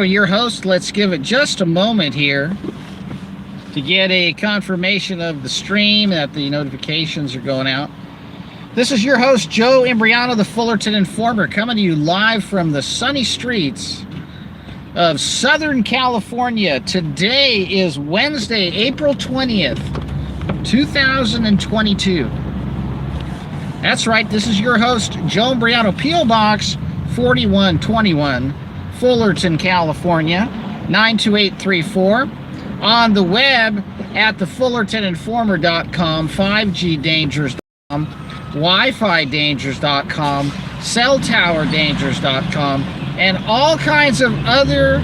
Your host, let's give it just a moment here to get a confirmation of the stream, that the notifications are going out. This is your host, Joe Imbriano, the Fullerton Informer, coming to you live from the sunny streets of Southern California. Today is Wednesday, April 20th, 2022. That's right, this is your host, Joe Imbriano, PO Box 4121. Fullerton, California, 92834. On the web at thefullertoninformer.com, 5gdangers.com, WiFiDangers.com, CellTowerDangers.com, and all kinds of other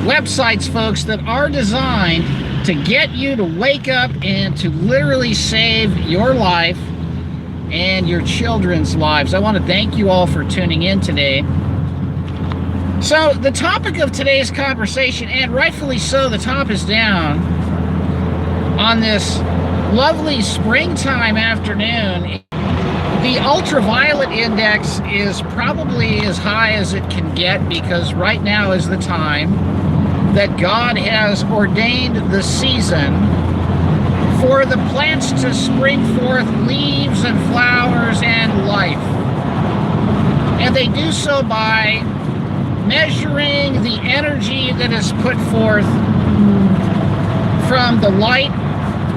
websites, folks, that are designed to get you to wake up and to literally save your life and your children's lives. I want to thank you all for tuning in today. So the topic of today's conversation, and rightfully so, the top is down on this lovely springtime afternoon. The ultraviolet index is probably as high as it can get, because right now is the time that God has ordained the season for the plants to spring forth leaves and flowers and life. And they do so by measuring the energy that is put forth from the light,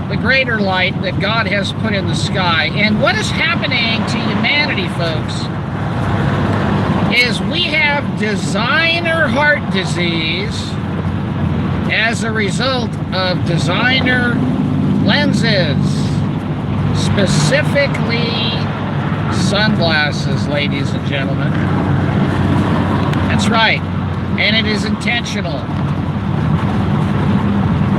the greater light that God has put in the sky. And what is happening to humanity, folks, is we have designer heart disease as a result of designer lenses, specifically sunglasses, ladies and gentlemen. That's right, and it is intentional.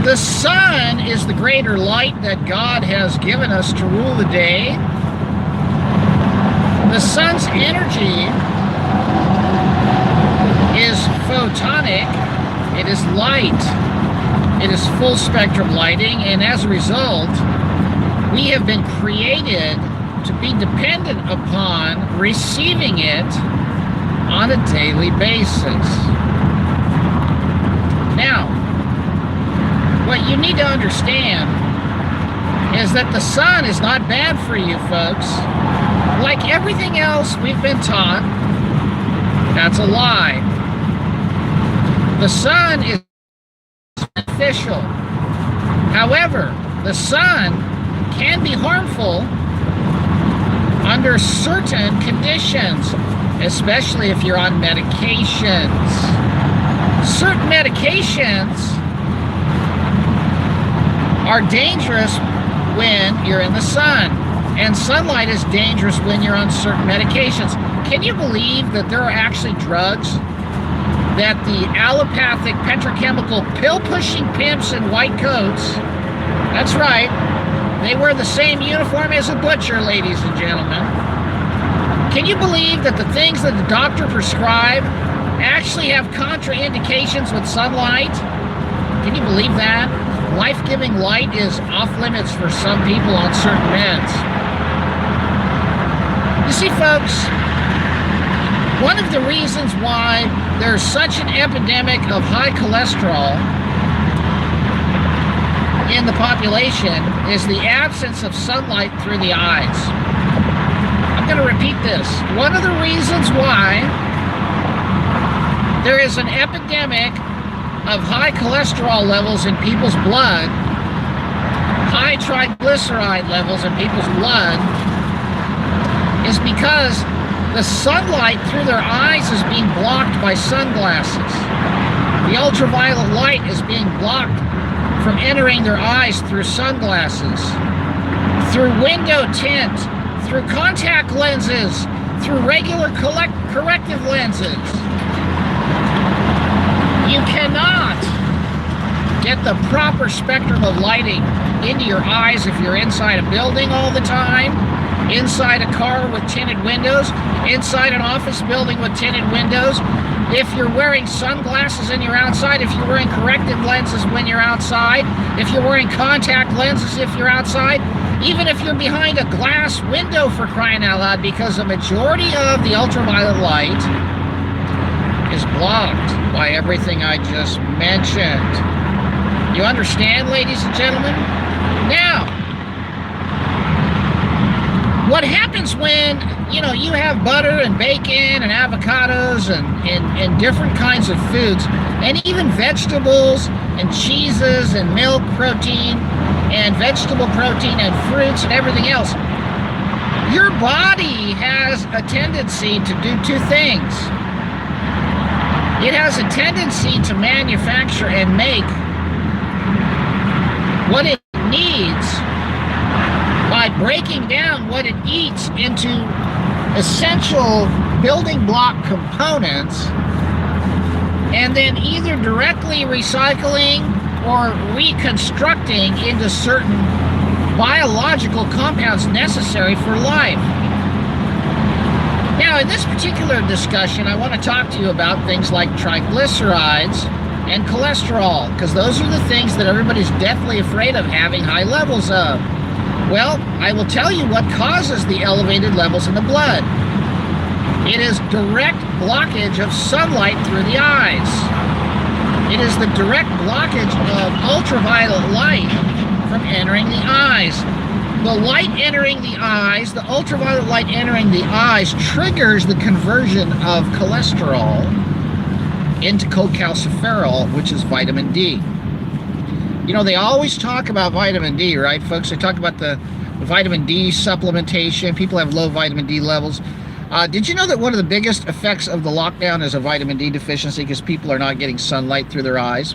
The sun is the greater light that God has given us to rule the day. The sun's energy is photonic, it is light, it is full spectrum lighting, and as a result, we have been created to be dependent upon receiving it on a daily basis. Now, what you need to understand is that the sun is not bad for you, folks. Like everything else we've been taught, that's a lie. The sun is beneficial. However, the sun can be harmful under certain conditions, especially if you're on medications. Certain medications are dangerous when you're in the sun, and sunlight is dangerous when you're on certain medications. Can you believe that there are actually drugs that the allopathic petrochemical pill-pushing pimps in white coats, that's right, they wear the same uniform as a butcher, ladies and gentlemen. Can you believe that the things that the doctor prescribe actually have contraindications with sunlight? Can you believe that? Life-giving light is off limits for some people on certain meds. You see, folks, one of the reasons why there's such an epidemic of high cholesterol in the population is the absence of sunlight through the eyes. I'm going to repeat this. One of the reasons why there is an epidemic of high cholesterol levels in people's blood, high triglyceride levels in people's blood, is because the sunlight through their eyes is being blocked by sunglasses. The ultraviolet light is being blocked from entering their eyes through sunglasses, through window tint, through contact lenses, through regular corrective lenses. You cannot get the proper spectrum of lighting into your eyes if you're inside a building all the time, inside a car with tinted windows, inside an office building with tinted windows. If you're wearing sunglasses and you're outside, if you're wearing corrective lenses when you're outside, if you're wearing contact lenses if you're outside, even if you're behind a glass window, for crying out loud, because the majority of the ultraviolet light is blocked by everything I just mentioned. You understand, ladies and gentlemen? Now, what happens when, you know, you have butter and bacon and avocados and different kinds of foods, and even vegetables and cheeses and milk protein and vegetable protein and fruits and everything else? Your body has a tendency to do two things. It has a tendency to manufacture and make what it needs by breaking down what it eats into essential building block components, and then either directly recycling or reconstructing into certain biological compounds necessary for life. Now, in this particular discussion, I want to talk to you about things like triglycerides and cholesterol, because those are the things that everybody's deathly afraid of having high levels of. Well, I will tell you what causes the elevated levels in the blood. It is direct blockage of sunlight through the eyes. It is the direct blockage of ultraviolet light from entering the eyes. The light entering the eyes, the ultraviolet light entering the eyes, triggers the conversion of cholesterol into cholecalciferol, which is vitamin D. You know, they always talk about vitamin D, right, folks? They talk about the vitamin D supplementation. People have low vitamin D levels. Did you know that one of the biggest effects of the lockdown is a vitamin D deficiency because people are not getting sunlight through their eyes?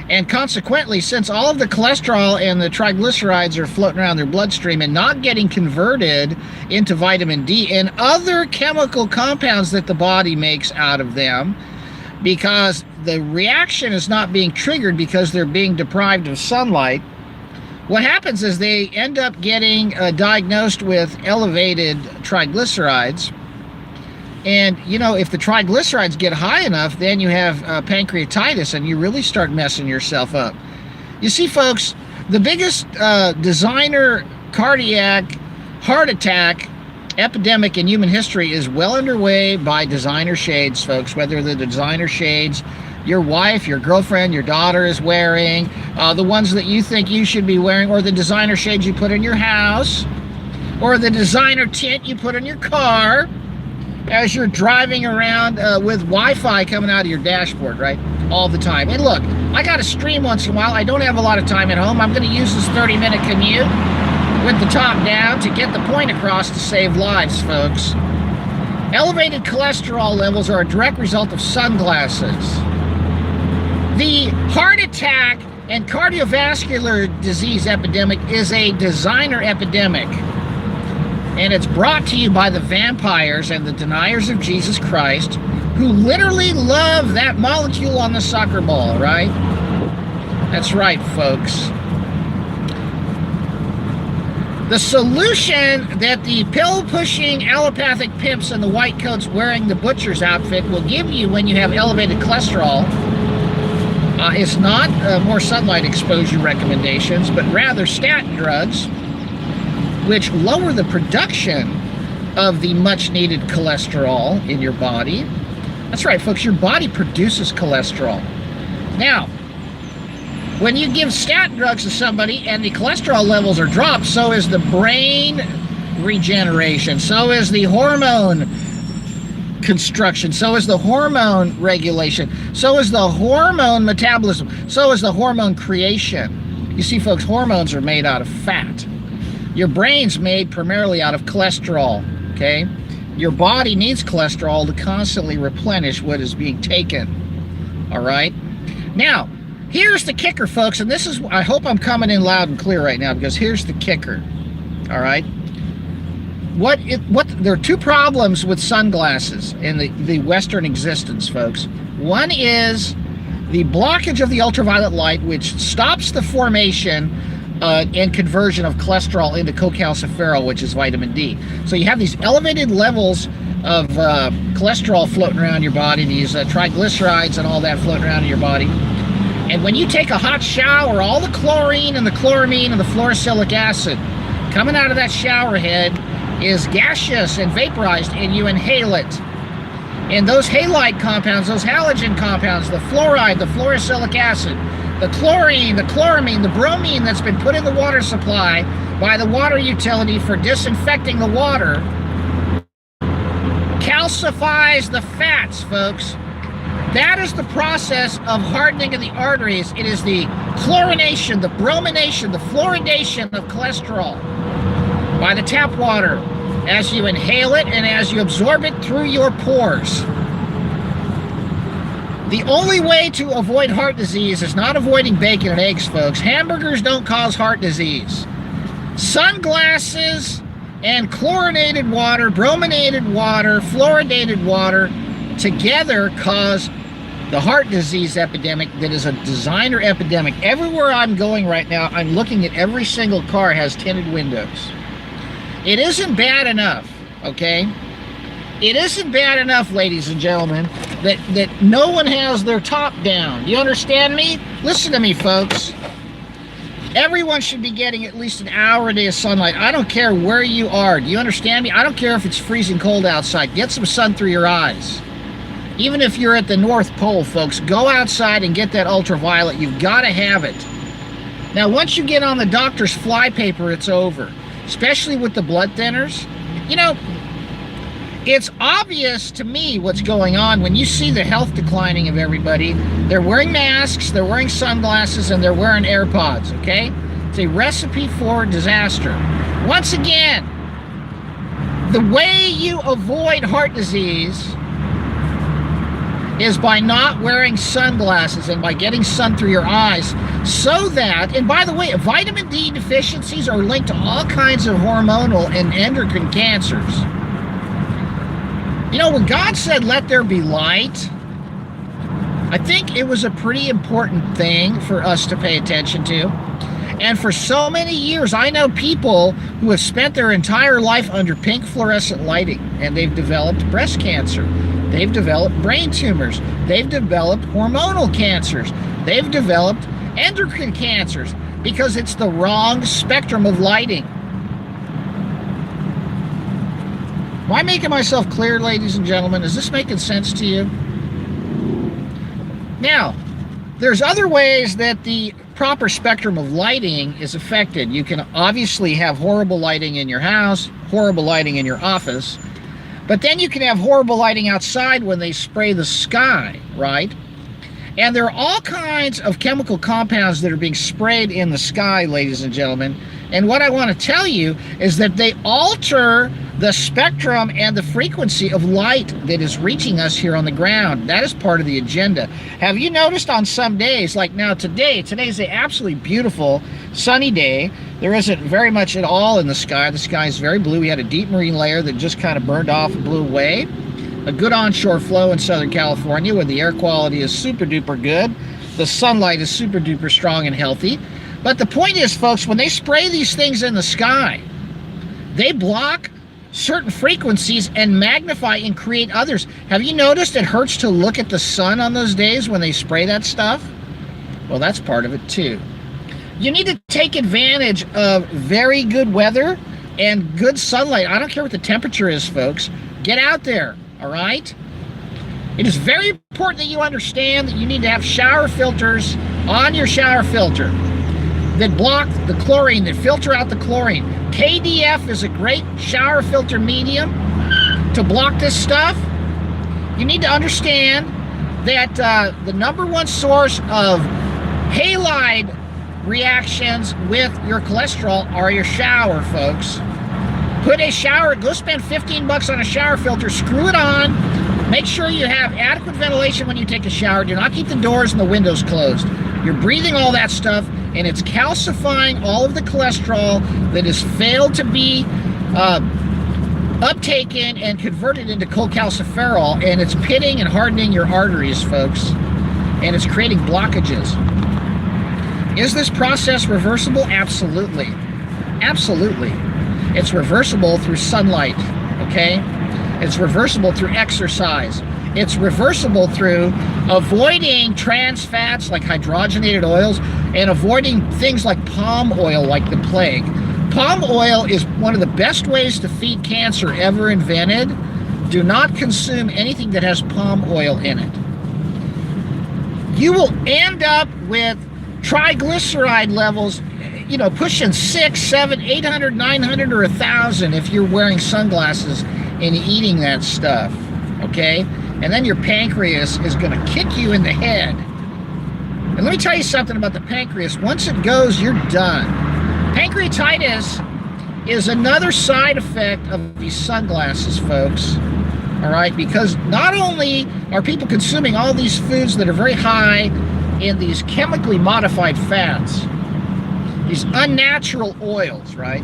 And consequently, since all of the cholesterol and the triglycerides are floating around their bloodstream and not getting converted into vitamin D and other chemical compounds that the body makes out of them, because the reaction is not being triggered because they're being deprived of sunlight, what happens is they end up getting diagnosed with elevated triglycerides. And, you know, if the triglycerides get high enough, then you have pancreatitis, and you really start messing yourself up. You see, folks, the biggest designer cardiac heart attack epidemic in human history is well underway by designer shades, folks. Whether the designer shades your wife, your girlfriend, your daughter is wearing, the ones that you think you should be wearing, or the designer shades you put in your house, or the designer tint you put in your car as you're driving around with Wi-Fi coming out of your dashboard, right? All the time. And look, I got to stream once in a while. I don't have a lot of time at home. I'm going to use this 30-minute commute with the top down to get the point across to save lives, folks. Elevated cholesterol levels are a direct result of sunglasses. The heart attack and cardiovascular disease epidemic is a designer epidemic. And it's brought to you by the vampires and the deniers of Jesus Christ, who literally love that molecule on the soccer ball, right? That's right, folks. The solution that the pill-pushing allopathic pimps in the white coats wearing the butcher's outfit will give you when you have elevated cholesterol is not more sunlight exposure recommendations, but rather statin drugs, which lower the production of the much-needed cholesterol in your body. That's right, folks, your body produces cholesterol. Now, when you give statin drugs to somebody and the cholesterol levels are dropped, so is the brain regeneration, so is the hormone construction, so is the hormone regulation, so is the hormone metabolism, so is the hormone creation. You see, folks, hormones are made out of fat. Your brain's made primarily out of cholesterol, okay? Your body needs cholesterol to constantly replenish what is being taken, all right? Now, here's the kicker, folks, and this is, I hope I'm coming in loud and clear right now, because here's the kicker, all right? There are two problems with sunglasses in the Western existence, folks. One is the blockage of the ultraviolet light, which stops the formation and conversion of cholesterol into cholecalciferol, which is vitamin D. So you have these elevated levels of cholesterol floating around your body, these triglycerides and all that floating around in your body. And when you take a hot shower, all the chlorine and the chloramine and the fluorosilicic acid coming out of that shower head is gaseous and vaporized, and you inhale it. And those halide compounds, those halogen compounds, the fluoride, the fluorosilicic acid, the chlorine, the chloramine, the bromine that's been put in the water supply by the water utility for disinfecting the water, calcifies the fats, folks. That is the process of hardening of the arteries. It is the chlorination, the bromination, the fluoridation of cholesterol by the tap water as you inhale it and as you absorb it through your pores. The only way to avoid heart disease is not avoiding bacon and eggs, folks. Hamburgers don't cause heart disease. Sunglasses and chlorinated water, brominated water, fluoridated water together cause the heart disease epidemic that is a designer epidemic. Everywhere I'm going right now, I'm looking at every single car has tinted windows. It isn't bad enough, okay? It isn't bad enough, ladies and gentlemen, that no one has their top down. You understand me? Listen to me, folks. Everyone should be getting at least an hour a day of sunlight. I don't care where you are. Do you understand me? I don't care if it's freezing cold outside. Get some sun through your eyes. Even if you're at the North Pole, folks, go outside and get that ultraviolet. You've got to have it. Now, once you get on the doctor's flypaper, it's over. Especially with the blood thinners. You know, it's obvious to me what's going on when you see the health declining of everybody. They're wearing masks, they're wearing sunglasses, and they're wearing AirPods, okay? It's a recipe for disaster. Once again, the way you avoid heart disease is by not wearing sunglasses and by getting sun through your eyes, so that, and by the way, vitamin D deficiencies are linked to all kinds of hormonal and endocrine cancers. You know, when God said, let there be light, I think it was a pretty important thing for us to pay attention to. And for so many years, I know people who have spent their entire life under pink fluorescent lighting, and they've developed breast cancer. They've developed brain tumors. They've developed hormonal cancers. They've developed endocrine cancers because it's the wrong spectrum of lighting. Am I making myself clear, ladies and gentlemen? Is this making sense to you? Now, there's other ways that the proper spectrum of lighting is affected. You can obviously have horrible lighting in your house, horrible lighting in your office, but then you can have horrible lighting outside when they spray the sky, right? And there are all kinds of chemical compounds that are being sprayed in the sky, ladies and gentlemen. And what I want to tell you is that they alter the spectrum and the frequency of light that is reaching us here on the ground. That is part of the agenda. Have you noticed on some days, like now today's an absolutely beautiful sunny day. There isn't very much at all in the sky. The sky is very blue. We had a deep marine layer that just kind of burned off and blew away. A good onshore flow in Southern California where the air quality is super duper good. The sunlight is super duper strong and healthy. But the point is, folks, when they spray these things in the sky, they block certain frequencies and magnify and create others. Have you noticed it hurts to look at the sun on those days when they spray that stuff? Well, that's part of it too. You need to take advantage of very good weather and good sunlight. I don't care what the temperature is, folks. Get out there, all right? It is very important that you understand that you need to have shower filters on your shower filter that block the chlorine, that filter out the chlorine. KDF is a great shower filter medium to block this stuff. You need to understand that the #1 source of halide reactions with your cholesterol are your shower, folks. Put a shower, go spend 15 bucks on a shower filter, screw it on, make sure you have adequate ventilation when you take a shower. Do not keep the doors and the windows closed. You're breathing all that stuff, and it's calcifying all of the cholesterol that has failed to be uptaken and converted into cholecalciferol, and it's pitting and hardening your arteries, folks, and it's creating blockages. Is this process reversible? Absolutely. Absolutely. It's reversible through sunlight, okay? It's reversible through exercise. It's reversible through avoiding trans fats like hydrogenated oils and avoiding things like palm oil like the plague. Palm oil is one of the best ways to feed cancer ever invented Do not consume anything that has palm oil in it. You will end up with triglyceride levels, you know, pushing 6, 7, 800, 900, or 1,000 if you're wearing sunglasses and eating that stuff, okay? And then your pancreas is going to kick you in the head. And let me tell you something about the pancreas. Once it goes, you're done. Pancreatitis is another side effect of these sunglasses, folks. All right, because not only are people consuming all these foods that are very high in these chemically modified fats, these unnatural oils, right?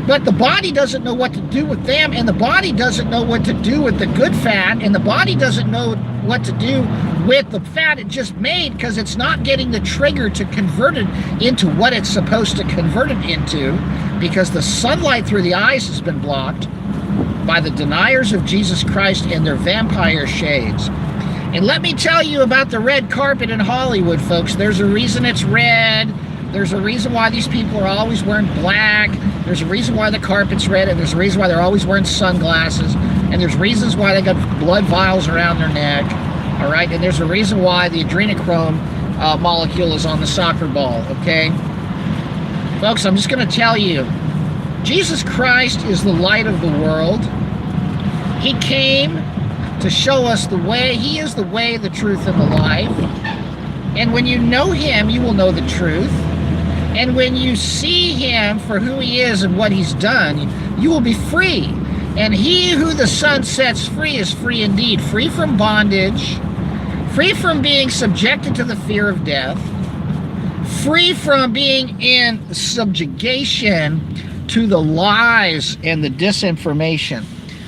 But the body doesn't know what to do with them, and the body doesn't know what to do with the good fat, and the body doesn't know what to do with the fat it just made because it's not getting the trigger to convert it into what it's supposed to convert it into, because the sunlight through the eyes has been blocked by the deniers of Jesus Christ and their vampire shades. And let me tell you about the red carpet in Hollywood, folks. There's a reason it's red. There's a reason why these people are always wearing black. There's a reason why the carpet's red, and there's a reason why they're always wearing sunglasses. And there's reasons why they got blood vials around their neck. All right, and there's a reason why the adrenochrome molecule is on the soccer ball, okay? Folks, I'm just going to tell you, Jesus Christ is the light of the world. He came to show us the way. He is the way, the truth, and the life. And when you know him, you will know the truth. And when you see him for who he is and what he's done, you will be free. And he who the Son sets free is free indeed. Free from bondage, free from being subjected to the fear of death, free from being in subjugation to the lies and the disinformation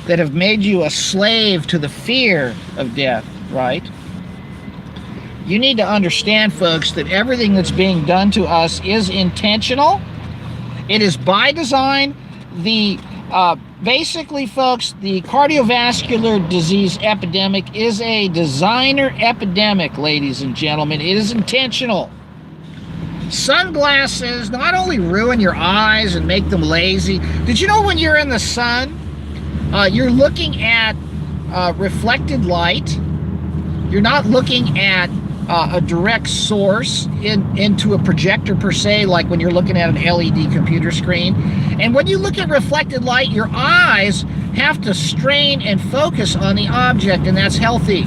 that have made you a slave to the fear of death, right? You need to understand, folks, that everything that's being done to us is intentional. It is by design. Basically, folks, the cardiovascular disease epidemic is a designer epidemic, ladies and gentlemen. It is intentional. Sunglasses not only ruin your eyes and make them lazy. Did you know when you're in the sun, you're looking at reflected light? You're not looking at a direct source into a projector per se, like when you're looking at an LED computer screen. And when you look at reflected light, your eyes have to strain and focus on the object, and that's healthy.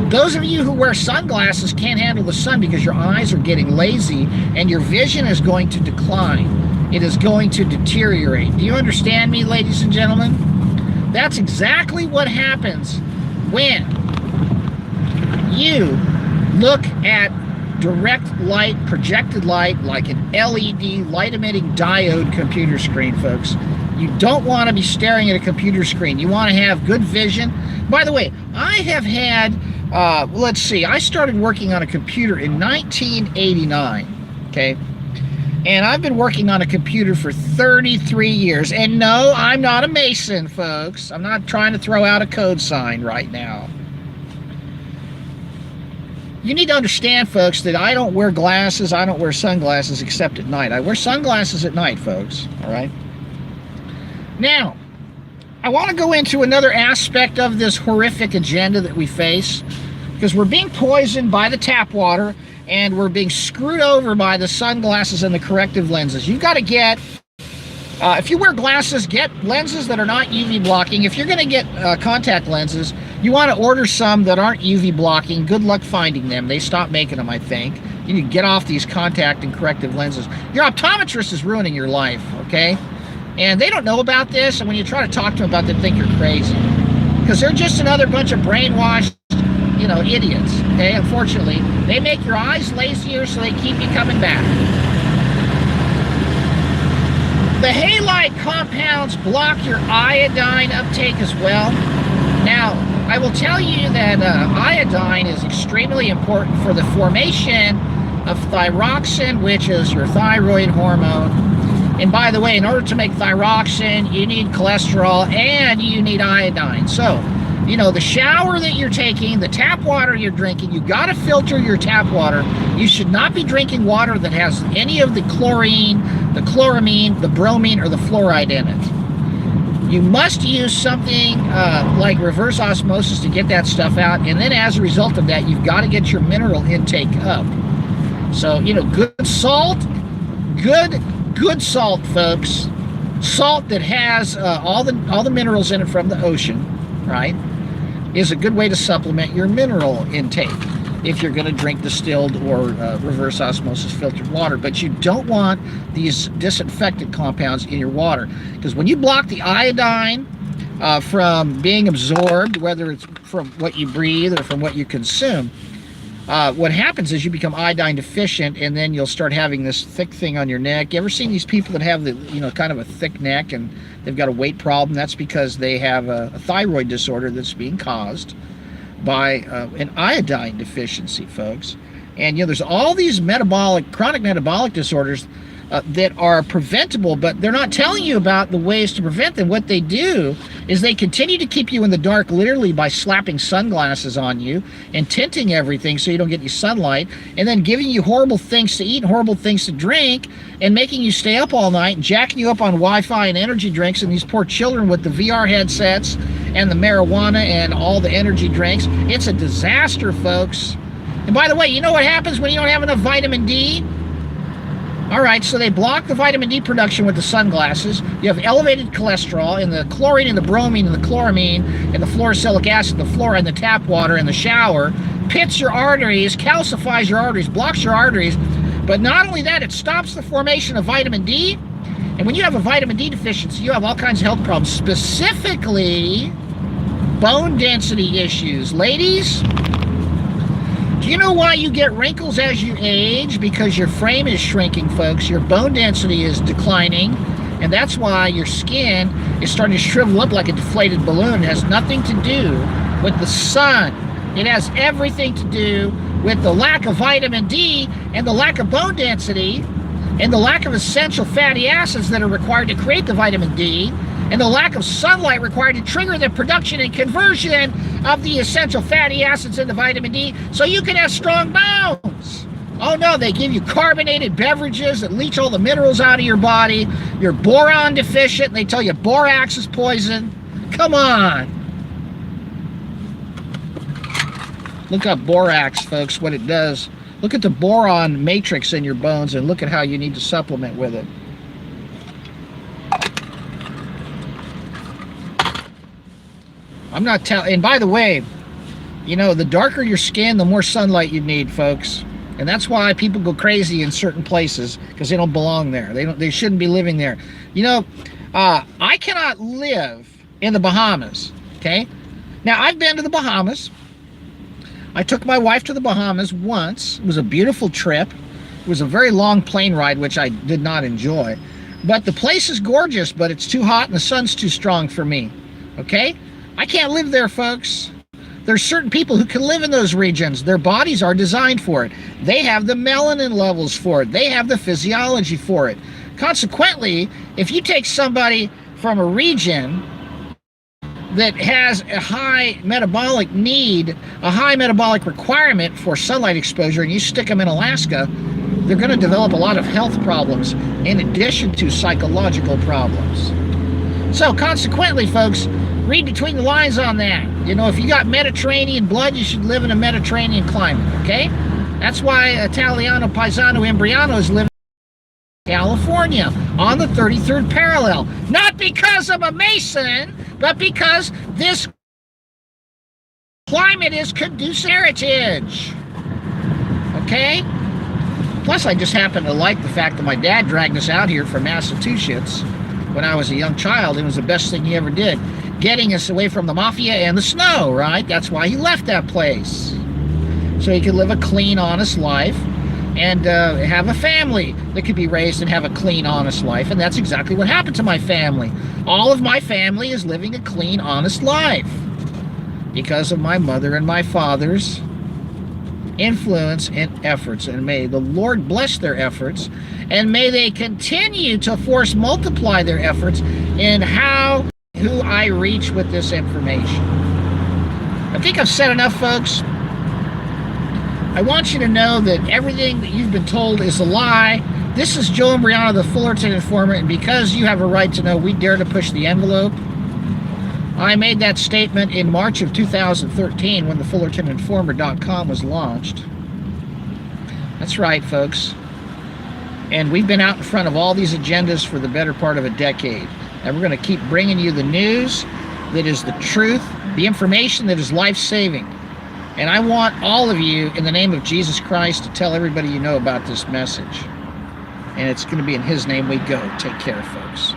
Those of you who wear sunglasses can't handle the sun because your eyes are getting lazy and your vision is going to decline. It is going to deteriorate. Do you understand me, ladies and gentlemen? That's exactly what happens when you look at direct light, projected light, like an LED light-emitting diode computer screen, folks. You don't want to be staring at a computer screen. You want to have good vision. By the way, I have had, let's see, I started working on a computer in 1989, okay? And I've been working on a computer for 33 years. And no, I'm not a Mason, folks. I'm not trying to throw out a code sign right now. You need to understand, folks, that I don't wear glasses, I don't wear sunglasses except at night. I wear sunglasses at night, folks, all right? Now, I want to go into another aspect of this horrific agenda that we face, because we're being poisoned by the tap water, and we're being screwed over by the sunglasses and the corrective lenses. You've got to get, if you wear glasses, get lenses that are not UV blocking. If you're going to get contact lenses, you want to order some that aren't UV blocking. Good luck finding them. They stopped making them, I think. You need to get off these contact and corrective lenses. Your optometrist is ruining your life, okay? And they don't know about this, and when you try to talk to them about it, they think you're crazy. Because they're just another bunch of brainwashed, you know, idiots, okay? Unfortunately, they make your eyes lazier so they keep you coming back. The halide compounds block your iodine uptake as well. Now, I will tell you that iodine is extremely important for the formation of thyroxine, which is your thyroid hormone. And by the way, in order to make thyroxine, you need cholesterol and you need iodine. So, you know, the shower that you're taking, the tap water you're drinking, you got to filter your tap water. You should not be drinking water that has any of the chlorine, the chloramine, the bromine, or the fluoride in it. You must use something like reverse osmosis to get that stuff out, and then as a result of that, you've got to get your mineral intake up. So, you know, good salt, good salt, folks. Salt that has all the minerals in it from the ocean, right, is a good way to supplement your mineral intake if you're going to drink distilled or reverse osmosis filtered water. But you don't want these disinfectant compounds in your water, because when you block the iodine from being absorbed, whether it's from what you breathe or from what you consume, what happens is you become iodine deficient, and then you'll start having this thick thing on your neck. You ever seen these people that have the, you know, kind of a thick neck and they've got a weight problem? That's because they have a thyroid disorder that's being caused by an iodine deficiency, folks. And, you know, there's all these chronic metabolic disorders that are preventable, but they're not telling you about the ways to prevent them. What they do is they continue to keep you in the dark, literally by slapping sunglasses on you and tinting everything so you don't get any sunlight, and then giving you horrible things to eat and horrible things to drink, and making you stay up all night and jacking you up on Wi-Fi and energy drinks, and these poor children with the VR headsets and the marijuana and all the energy drinks. It's a disaster, folks. And by the way, you know what happens when you don't have enough vitamin D? All right, so they block the vitamin D production with the sunglasses. You have elevated cholesterol, and the chlorine and the bromine and the chloramine and the fluorosilicic acid, the fluoride in the tap water and the shower pits your arteries, calcifies your arteries, blocks your arteries. But not only that, it stops the formation of vitamin D. And when you have a vitamin D deficiency, you have all kinds of health problems, specifically bone density issues. Ladies, do you know why you get wrinkles as you age? Because your frame is shrinking, folks. Your bone density is declining, and that's why your skin is starting to shrivel up like a deflated balloon. It has nothing to do with the sun. It has everything to do with the lack of vitamin D and the lack of bone density and the lack of essential fatty acids that are required to create the vitamin D, and the lack of sunlight required to trigger the production and conversion of the essential fatty acids into vitamin D so you can have strong bones. Oh no, they give you carbonated beverages that leach all the minerals out of your body. You're boron deficient, and they tell you borax is poison. Come on. Look up borax, folks, what it does. Look at the boron matrix in your bones and look at how you need to supplement with it. I'm not telling, and by the way, you know, the darker your skin, the more sunlight you need, folks. And that's why people go crazy in certain places, because they don't belong there. They shouldn't be living there. You know, I cannot live in the Bahamas, okay? Now, I've been to the Bahamas. I took my wife to the Bahamas once. It was a beautiful trip. It was a very long plane ride, which I did not enjoy. But the place is gorgeous, but it's too hot and the sun's too strong for me, okay? I can't live there, folks. There's certain people who can live in those regions. Their bodies are designed for it. They have the melanin levels for it. They have the physiology for it. Consequently, if you take somebody from a region that has a high metabolic need, a high metabolic requirement for sunlight exposure, and you stick them in Alaska, they're going to develop a lot of health problems in addition to psychological problems. So consequently, folks, read between the lines on that. You know, if you got Mediterranean blood, you should live in a Mediterranean climate, okay? That's why Italiano Paisano Imbriano is living in California on the 33rd parallel. Not because I'm a Mason, but because this climate is conducive to heritage, okay? Plus, I just happen to like the fact that my dad dragged us out here from Massachusetts when I was a young child. It was the best thing he ever did, getting us away from the mafia and the snow, right? That's why he left that place, so he could live a clean, honest life and have a family that could be raised and have a clean, honest life. And that's exactly what happened to my family. All of my family is living a clean, honest life because of my mother and my father's influence and efforts. And may the Lord bless their efforts, and may they continue to multiply their efforts in who I reach with this information. I think I've said enough, folks. I want you to know that everything that you've been told is a lie. This is Joe Imbriano, the Fullerton Informant, and because you have a right to know, we dare to push the envelope. I made that statement in March of 2013 when the FullertonInformer.com was launched. That's right, folks. And we've been out in front of all these agendas for the better part of a decade. And we're going to keep bringing you the news that is the truth, the information that is life-saving. And I want all of you, in the name of Jesus Christ, to tell everybody you know about this message. And it's going to be in His name we go. Take care, folks.